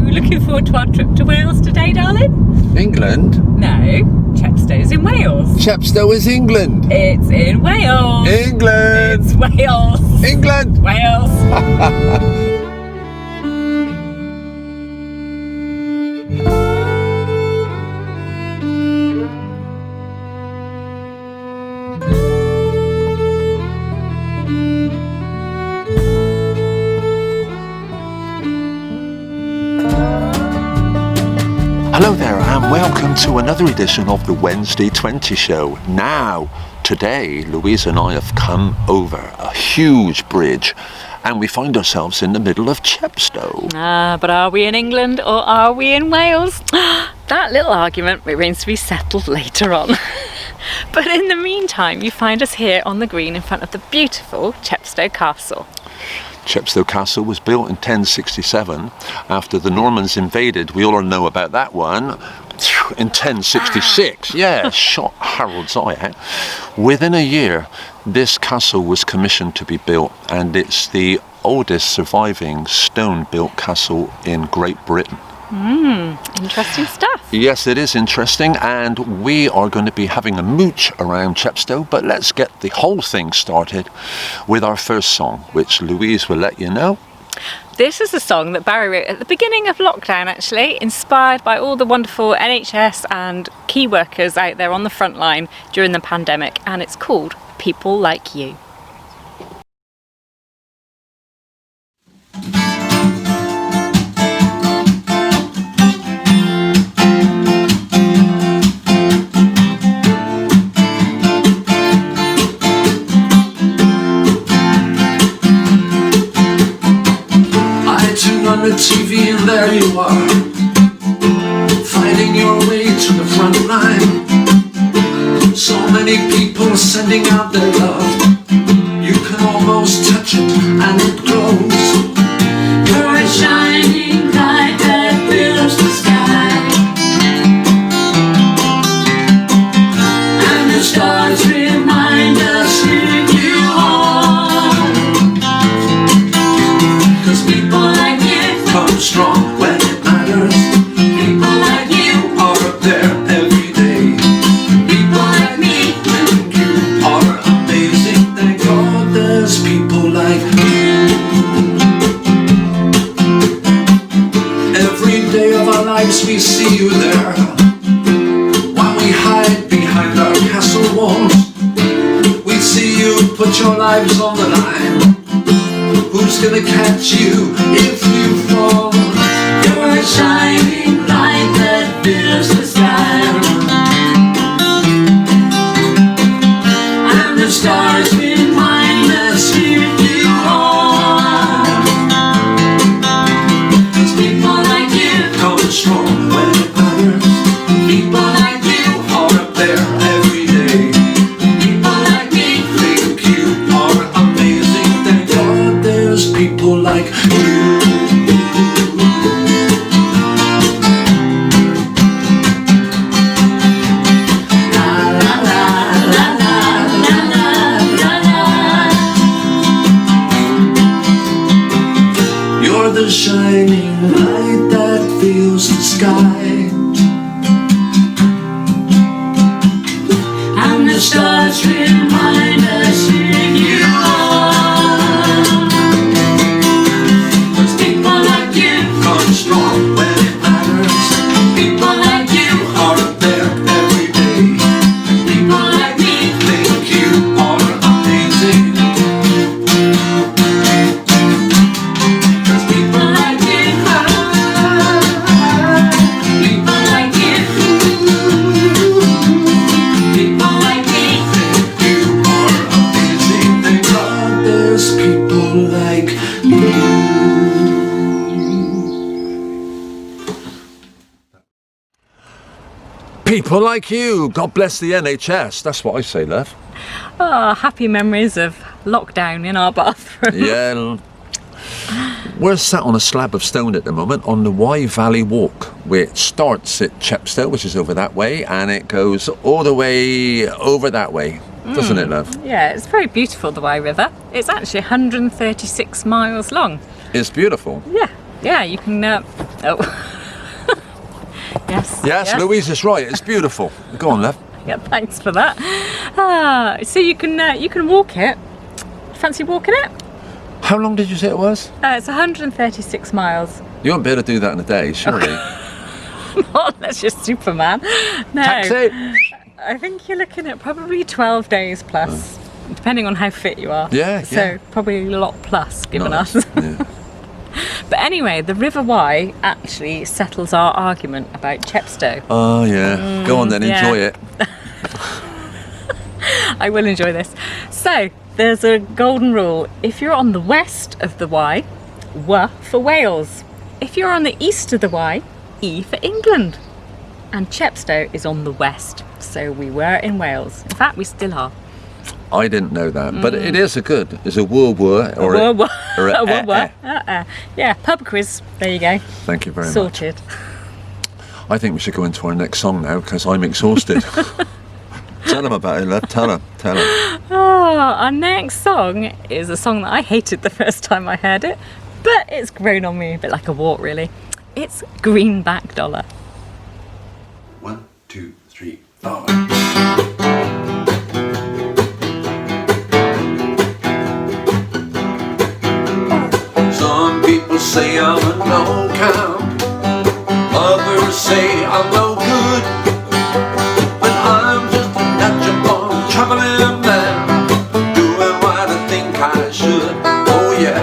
we looking forward to our trip to Wales today, darling? England? No, Chepstow's in Wales. Chepstow is England. It's in Wales. England. It's Wales. England. Wales. Hello there and welcome to another edition of the Wednesday 20 show. Now, today, Louise and I have come over a huge bridge and we find ourselves in the middle of Chepstow. But are we in England or are we in Wales? That little argument remains to be settled later on. But in the meantime, you find us here on the green in front of the beautiful Chepstow Castle. Chepstow Castle was built in 1067 after the Normans invaded. We all know about that one. In 1066, yeah, shot Harold's eye out. Within a year, this castle was commissioned to be built, and it's the oldest surviving stone-built castle in Great Britain. Interesting stuff. Yes, it is interesting, and we are going to be having a mooch around Chepstow, but let's get the whole thing started with our first song, which Louise will let you know. This is a song that Barry wrote at the beginning of lockdown, actually, inspired by all the wonderful NHS and key workers out there on the front line during the pandemic, and it's called People Like You. On the TV and there you are, fighting your way to the front line. So many people sending out their love. You can almost touch it and it glows. You're a shining light that fills the sky, and the stars remind us who you are. 'Cause people like come strong when it matters. People like you are up there every day. People like me and you are amazing. Thank God there's people like you. Every day of our lives we see you there. While we hide behind our castle walls, we see you put your lives on the line. Who's gonna catch you if you fall? You're a shining light that fills the sky, and the stars remind us who you are. 'Cause people like you come strong when it matters. People like you are up there every day. People like me think you are amazing. Thank God there's people like you. La la la la la la la la. You're the shining light that fills the sky, and the stars remind us who you are. 'Cause people like you come strong when it matters. People like you are up there every day. People like me think you are amazing. 'Cause people like you, people like you, people like me think you are amazing. Thank God there's people like you. People like you. God bless the NHS. That's what I say, love. Oh, happy memories of lockdown in our bathroom. Yeah. We're sat on a slab of stone at the moment on the Wye Valley Walk, which starts at Chepstow, which is over that way, and it goes all the way over that way. Doesn't it, love? Yeah, it's very beautiful, the Wye River. It's actually 136 miles long. It's beautiful. Yeah, you can... Oh, Yes. Yes, Louise is right. It's beautiful. Go on, love. Yeah, thanks for that. So you can walk it. Fancy walking it? How long did you say it was? It's 136 miles. You won't be able to do that in a day, surely. Oh, that's just Superman. No. Taxi! I think you're looking at probably 12 days plus, depending on how fit you are. Yeah, So yeah. probably a lot plus given Nice, us. yeah. But anyway, the River Wye actually settles our argument about Chepstow. Oh, yeah. Go on then, yeah. enjoy it. I will enjoy this. So, there's a golden rule. If you're on the west of the Wye, W for Wales. If you're on the east of the Wye, E for England. And Chepstow is on the west, so we were in Wales. In fact, we still are. I didn't know that, but it is it's a woo-woo or A woo-woo. or A woo-woo. Yeah, pub quiz. There you go. Thank you very much. Sorted. I think we should go into our next song now because I'm exhausted. Tell them about it, love. Tell them. Oh, our next song is a song that I hated the first time I heard it, but it's grown on me a bit like a wart, really. It's Greenback Dollar. 1, 2, 3, 4. Some people say I'm a no count, others say I'm no good, but I'm just a natural born traveling man, doing what I think I should. Oh yeah,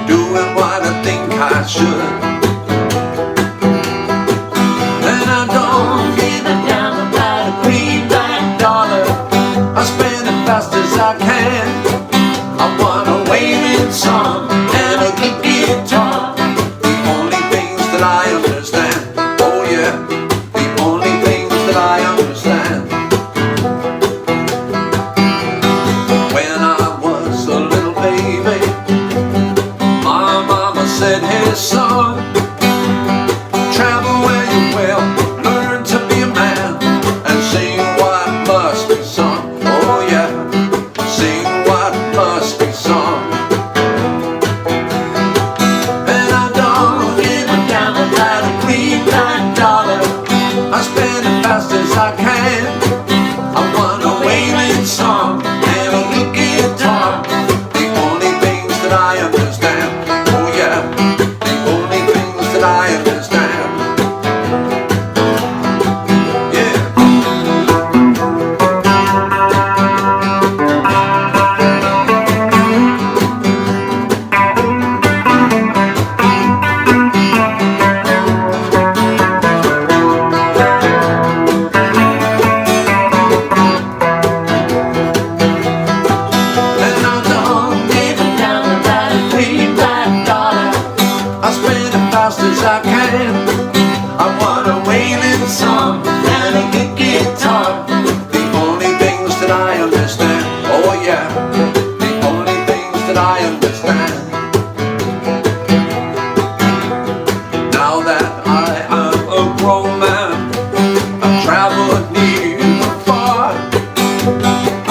doing what I think I should. And I don't give a damn about a greenback dollar. I spend it fast as I can. I want a wailing song and a good guitar. The only things that I understand. Oh yeah, the only things that I understand. When I was a little baby, my mama said, hey son, travel where you will, learn to be a man, and sing what must be sung. Oh yeah, sing what must be sung. And I don't give a damn about a greenback dollar. I spend it fast as I can. I want a wailing song and a good guitar. The only things that I understand. Oh yeah, the only things that I understand. Yeah. And I don't give a damn about a greenback dollar. I spend it fast as I can. I want a wailing song and a good guitar. The only things that I understand. Oh yeah, the only things that I understand. Now that I am a grown man, I've traveled near and far.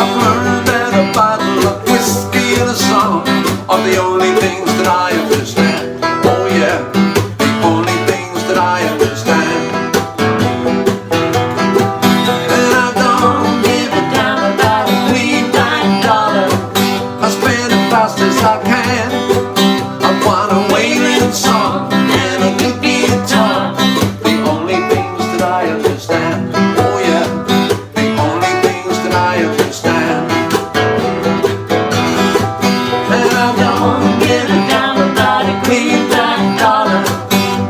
I've learned that a bottle of whiskey and a song are the only things that I understand. Oh yeah, the only things that I understand. And I don't give a damn about a greenback dollar. I spend it fast as I can. I want a wailing song and a good guitar. The only things that I understand. Oh yeah, the only things that I understand. And I don't give a damn about a greenback dollar.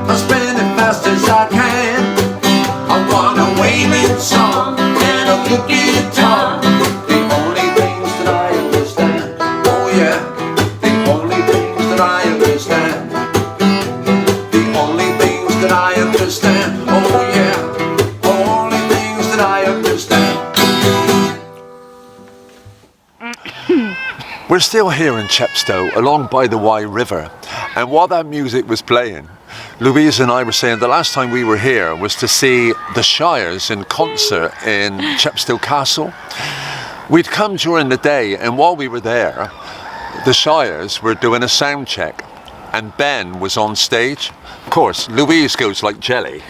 I spend it fast as I can. I want a wailing song and a good guitar. The only things that I understand. Oh yeah, the only things that I understand. The only things that I understand. Oh yeah, only things that I understand. We're still here in Chepstow, along by the Wye River, and while that music was playing, Louise and I were saying the last time we were here was to see the Shires in concert in Chepstow Castle. We'd come during the day, and while we were there, the Shires were doing a sound check, and Ben was on stage. Of course, Louise goes like jelly.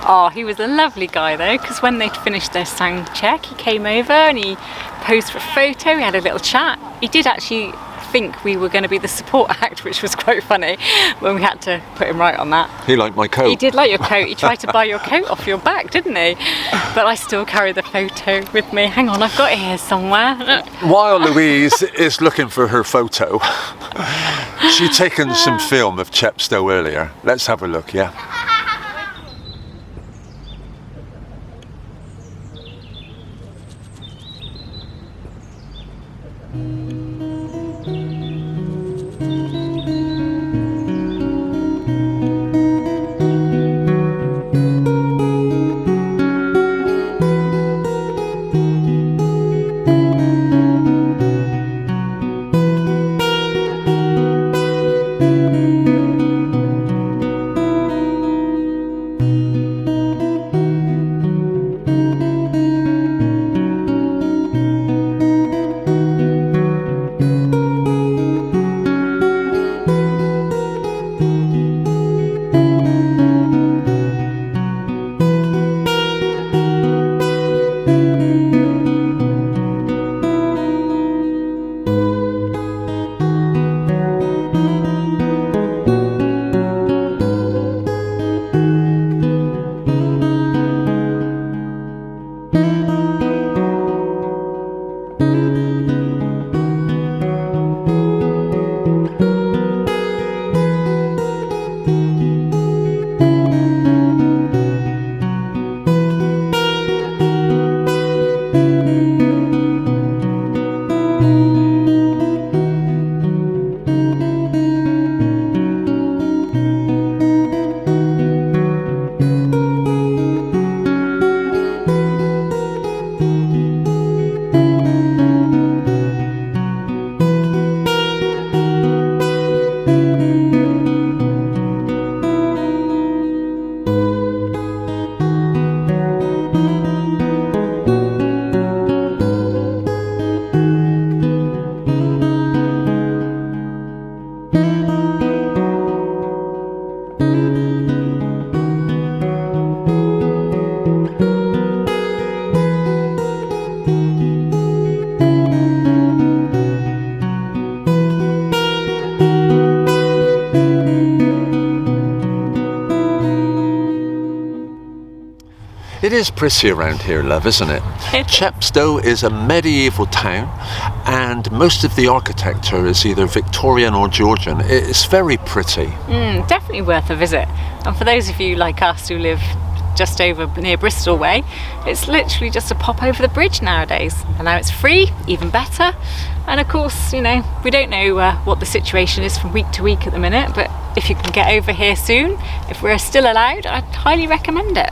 Oh, he was a lovely guy though, because when they'd finished their sound check, he came over and he posed for a photo, we had a little chat. He did actually think we were going to be the support act, which was quite funny when we had to put him right on that. He liked my coat. He did like your coat. He tried to buy your coat off your back, didn't he? But I still carry the photo with me. Hang on, I've got it here somewhere. While Louise is looking for her photo, she'd taken some film of Chepstow earlier. Let's have a look, yeah? It is pretty around here, love, isn't it? Chepstow is a medieval town and most of the architecture is either Victorian or Georgian. It's very pretty. Definitely worth a visit. And for those of you like us who live just over near Bristol way, it's literally just a pop over the bridge nowadays. And now it's free, even better. And of course, you know, we don't know what the situation is from week to week at the minute, but if you can get over here soon, if we're still allowed, I'd highly recommend it.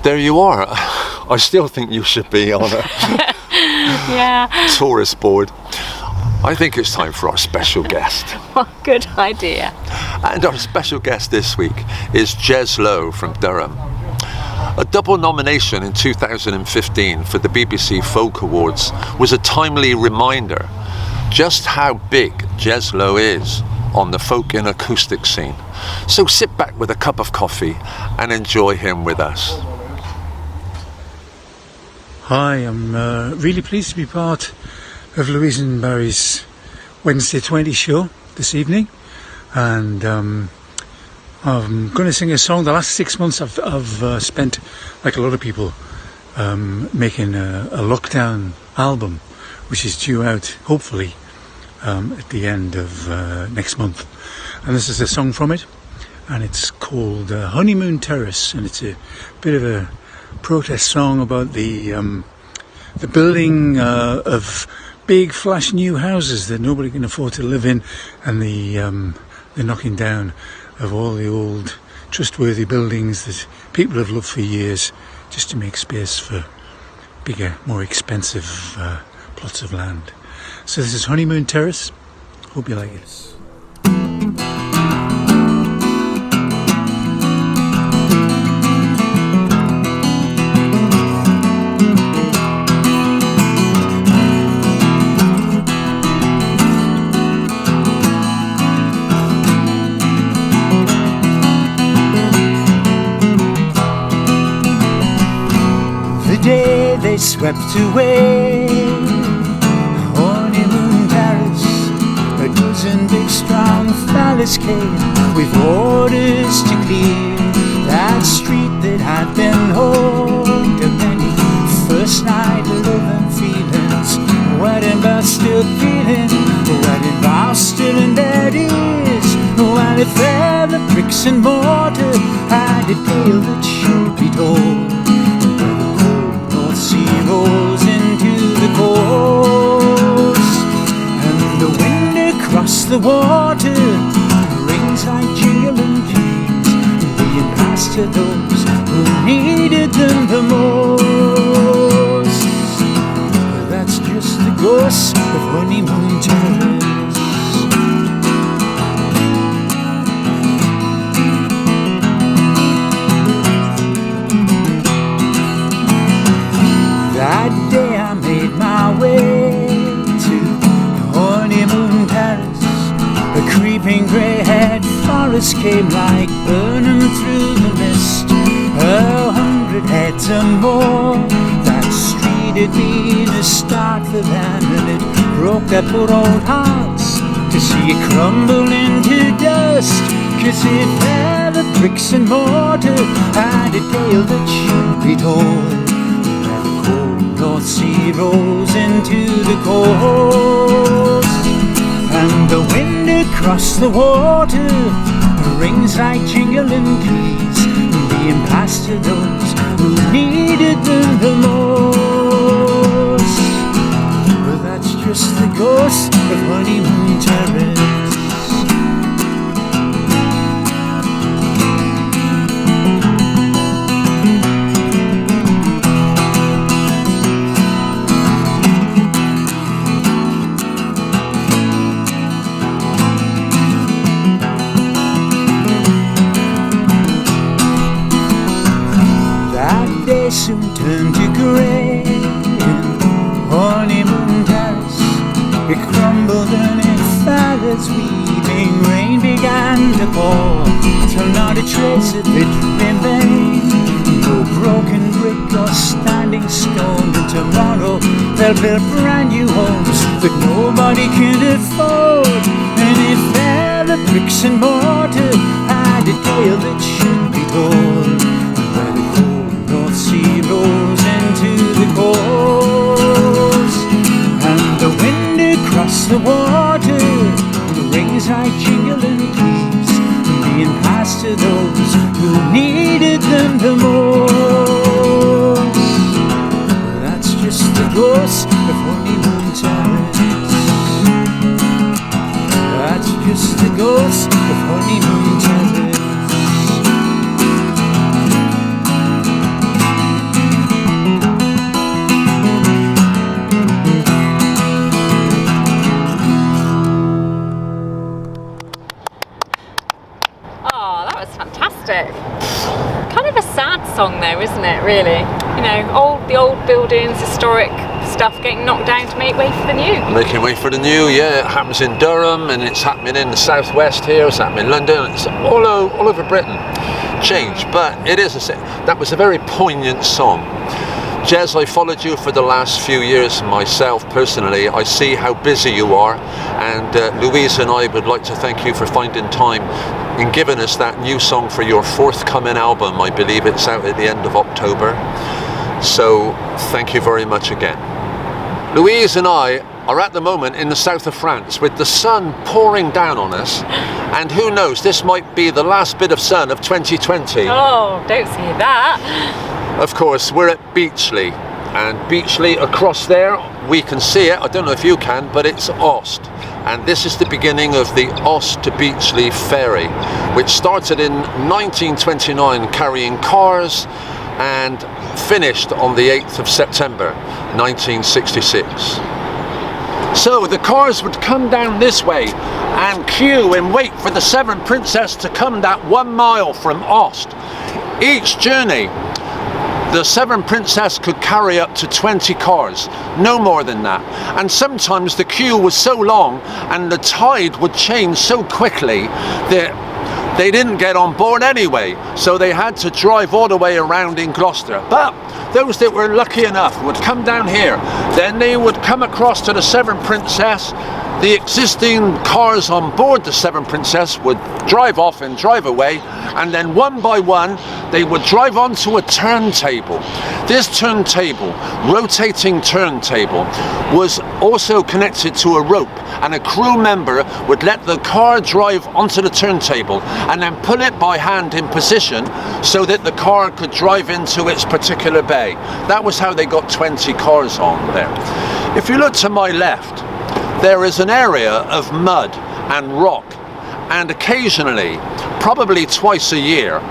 There you are. I still think you should be on a tourist board. I think it's time for our special guest. What a good idea. And our special guest this week is Jez Lowe from Durham. A double nomination in 2015 for the BBC Folk Awards was a timely reminder just how big Jez Lowe is on the folk and acoustic scene. So sit back with a cup of coffee and enjoy him with us. Hi, I'm really pleased to be part of Louise and Barry's Wednesday 20 show this evening, and I'm going to sing a song. The last 6 months I've spent, like a lot of people, making a lockdown album, which is due out hopefully at the end of next month, and this is a song from it, and it's called Honeymoon Terrace, and it's a bit of a protest song about the building of big flash new houses that nobody can afford to live in, and the knocking down of all the old trustworthy buildings that people have loved for years, just to make space for bigger, more expensive plots of land. So this is Honeymoon Terrace. Hope you like it. day swept away. Honeymoon Paris, a dozen big strong fellas came with orders to clear that street that had been home to many. First night love and feelings, wedding bells still pealing, wedding vows still in their ears. While if ever bricks and mortar had a tale that should be told, where the cold North Sea rolls into the coast, and the wind across the water rings like jingling keys, being passed to those who needed them the most. But that's just the ghost of honeymoon terrace. That day I made my way to honeymoon Paris. A creeping grey-haired forest came like burning through the mist. 100 heads or more. That street had been a start for them, and it broke their poor old hearts to see it crumble into dust. 'Cause if ever bricks and mortar had a tale that should be told, North Sea rolls into the coast, and the wind across the water rings like jingling keys, being passed to those who needed them the most. But that's just the ghost of honeymoon terrace. Soon turned to grey in honeymoon Paris. It crumbled and it fell as weeping rain began to pour, till not a trace of it remained. No broken brick or standing stone. And tomorrow they'll build brand new homes that nobody can afford. And if ever bricks and mortar had a tale that should be told, where the North Sea rolls into the coast, and the wind across the water rings like jingling keys, being passed to those who needed them the most. That's just the ghost of honeymoon terrace. That's just the ghost of honeymoon terrace. Kind of a sad song though, isn't it, really? You know, the old buildings, historic stuff getting knocked down to make way for the new. Making way for the new, yeah. It happens in Durham, and it's happening in the southwest here, it's happening in London, it's all over Britain. Change, but it is that was a very poignant song. Jez, I followed you for the last few years myself personally. I see how busy you are, and Louise and I would like to thank you for finding time in giving us that new song for your forthcoming album. I believe it's out at the end of October. So thank you very much again. Louise and I are at the moment in the south of France with the sun pouring down on us, and who knows, this might be the last bit of sun of 2020. Oh, don't say that. Of course, we're at Beachley, and Beachley across there, we can see it, I don't know if you can, but it's Aust. And this is the beginning of the Aust to Beachley ferry, which started in 1929 carrying cars and finished on the 8th of September 1966. So the cars would come down this way and queue and wait for the Severn Princess to come that 1 mile from Aust. Each journey, the Severn Princess could carry up to 20 cars, no more than that. And sometimes the queue was so long and the tide would change so quickly that they didn't get on board anyway, so they had to drive all the way around in Gloucester. But those that were lucky enough would come down here, then they would come across to the Severn Princess. The existing cars on board the Severn Princess would drive off and drive away, and then one by one they would drive onto a turntable. This turntable, rotating turntable, was also connected to a rope, and a crew member would let the car drive onto the turntable and then pull it by hand in position so that the car could drive into its particular bay. That was how they got 20 cars on there. If you look to my left, there is an area of mud and rock, and occasionally, probably twice a year,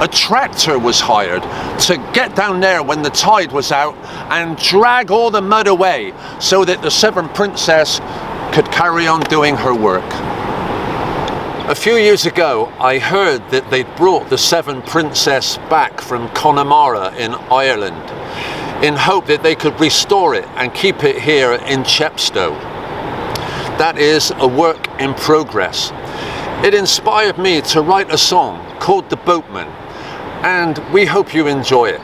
a tractor was hired to get down there when the tide was out and drag all the mud away so that the Severn Princess could carry on doing her work. A few years ago, I heard that they'd brought the Severn Princess back from Connemara in Ireland in hope that they could restore it and keep it here in Chepstow. That is a work in progress. It inspired me to write a song called The Boatman, and we hope you enjoy it.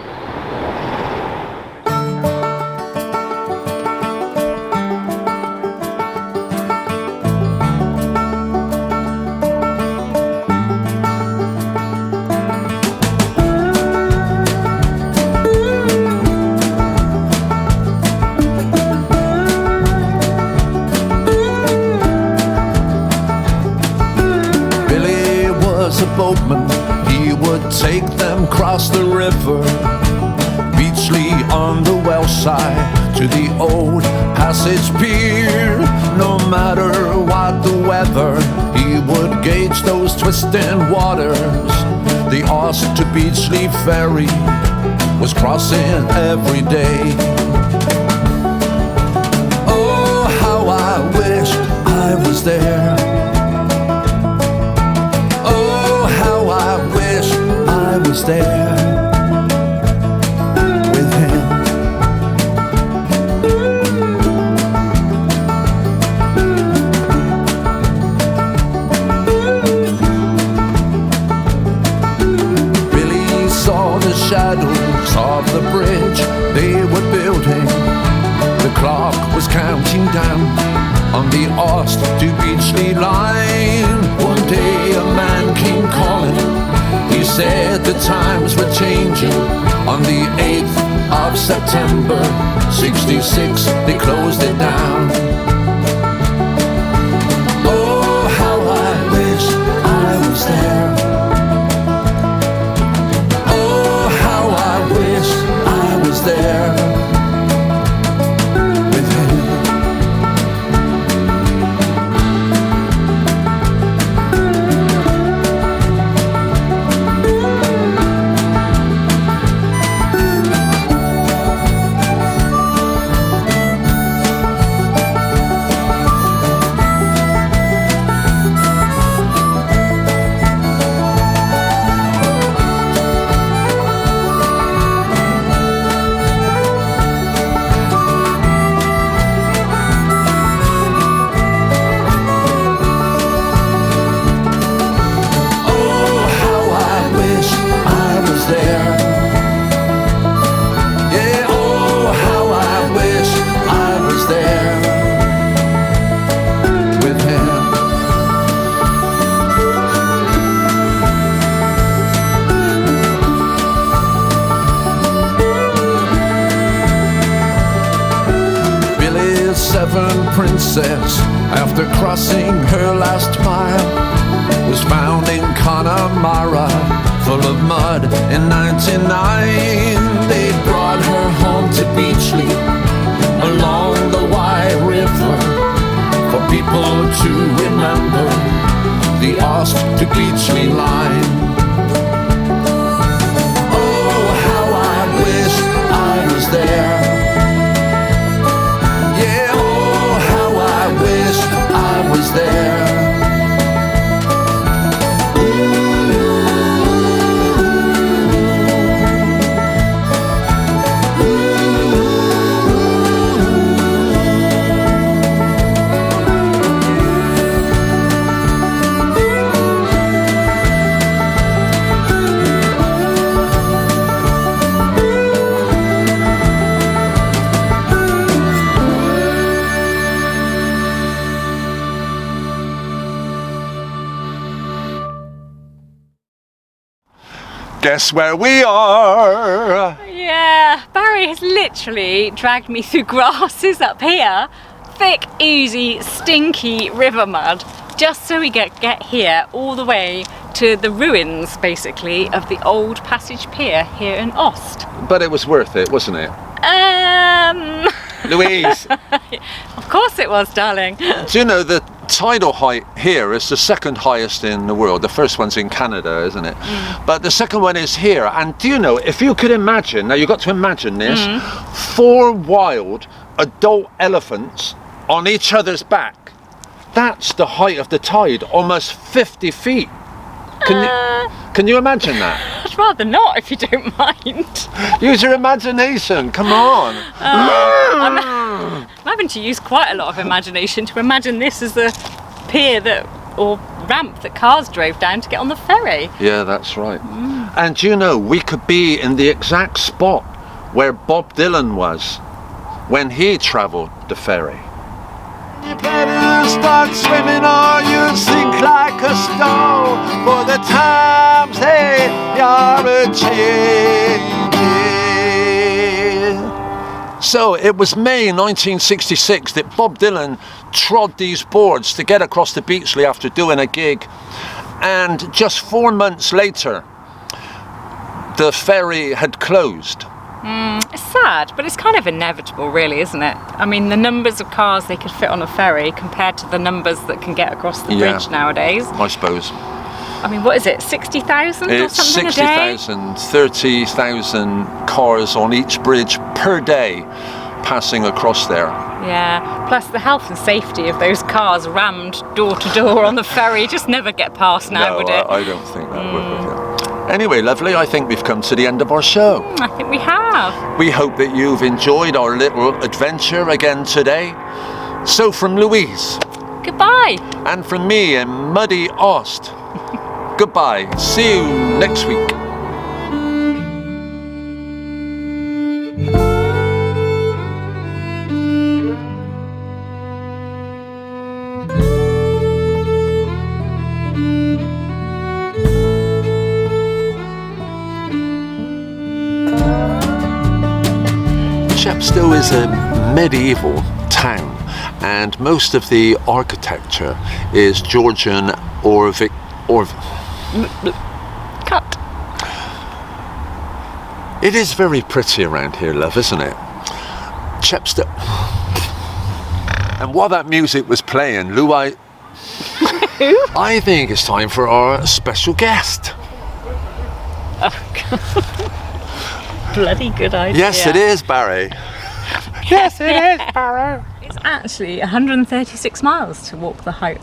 Boatman, he would take them across the river, Beachley on the Welsh side to the old Passage Pier. No matter what the weather, he would gauge those twisting waters. The Aust to Beachley ferry was crossing every day. Oh, how I wish I was there. I was there with him. Billy saw the shadows of the bridge they were building. The clock was counting down on the Aust to Beachley line. One day a man came calling. He said the times were changing. On the 8th of September 66, they closed it down. Oh, how I wish I was there. Oh, how I wish I was there with him. Severn Princess, after crossing her last mile, was found in Connemara, full of mud in '99. They brought her home to Beachley, along the Wye River, for people to remember the Aust to Beachley line. Oh, how I wish I was there. I was there. Guess where we are? Yeah, Barry has literally dragged me through grasses up here, thick, oozy, stinky river mud, just so we get here all the way to the ruins, basically, of the old Passage Pier here in Aust. But it was worth it, wasn't it? Louise, Of course it was, darling. do you know the tidal height here is the second highest in the world? The first one's in Canada, isn't it? But the second one is here. And do you know, if you could imagine, now you've got to imagine this, 4 wild adult elephants on each other's back. That's the height of the tide, almost 50 feet. Can you imagine that? I'd rather not, if you don't mind. Use your imagination, come on. I'm having to use quite a lot of imagination to imagine this as the pier or ramp that cars drove down to get on the ferry. Yeah, that's right. And do you know, we could be in the exact spot where Bob Dylan was when he travelled the ferry. You better start swimming or you'll sink like a stone, for the times they are a-changing. So it was May 1966 that Bob Dylan trod these boards to get across to Beachley after doing a gig, and just 4 months later the ferry had closed. It's sad, but it's kind of inevitable, really, isn't it? I mean, the numbers of cars they could fit on a ferry compared to the numbers that can get across the bridge nowadays. I suppose. I mean, what is it, 60,000 or It's something a day? 60,000, 30,000 cars on each bridge per day passing across there. Yeah, plus the health and safety of those cars rammed door to door on the ferry just never get past now, would it? I don't think that would. Anyway, lovely, I think we've come to the end of our show. I think we have. We hope that you've enjoyed our little adventure again today. So from Louise, Goodbye. and from me in muddy Aust, goodbye. See you next week. Chepstow is a medieval town, and most of the architecture is Georgian or Cut. It is very pretty around here, love, isn't it? Chepstow. And while that music was playing, Lou, I think it's time for our special guest. Bloody good idea. Yes, it is, Barry. Yes, it is, Barry. It's actually 136 miles to walk the height